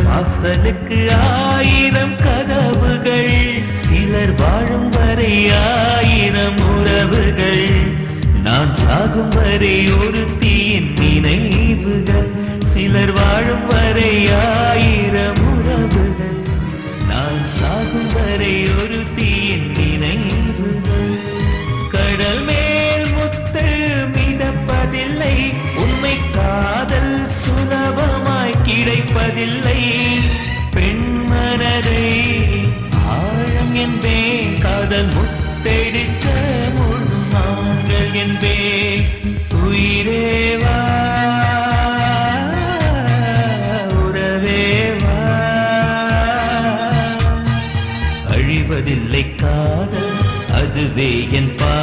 வாசலுக்கு ஆயிரம் கதவுகள், சிலர் வாழும் வரை ஆயிரம் உறவுகள், நான் சாகும் வரை ஒருத்தியின் நினைவுகள், சிலர் வாழும் வரை ஆயிரம் உறவுகள், நான் சாகும் வரை ஒருத்தியின் நினைவுகள். கடல் மேல் முத்து மிதப்பதில்லை, உண்மை காதல் சுலபமாய் கிடைப்பதில்லை. பெண் மனதை ஆழம் என்பேன், காதல் முத்தெடுக்க முழு நாங்கள் என்பேன். உயிரேவா உறவேவா, அழிவதில்லை காதல், அதுவே என் பா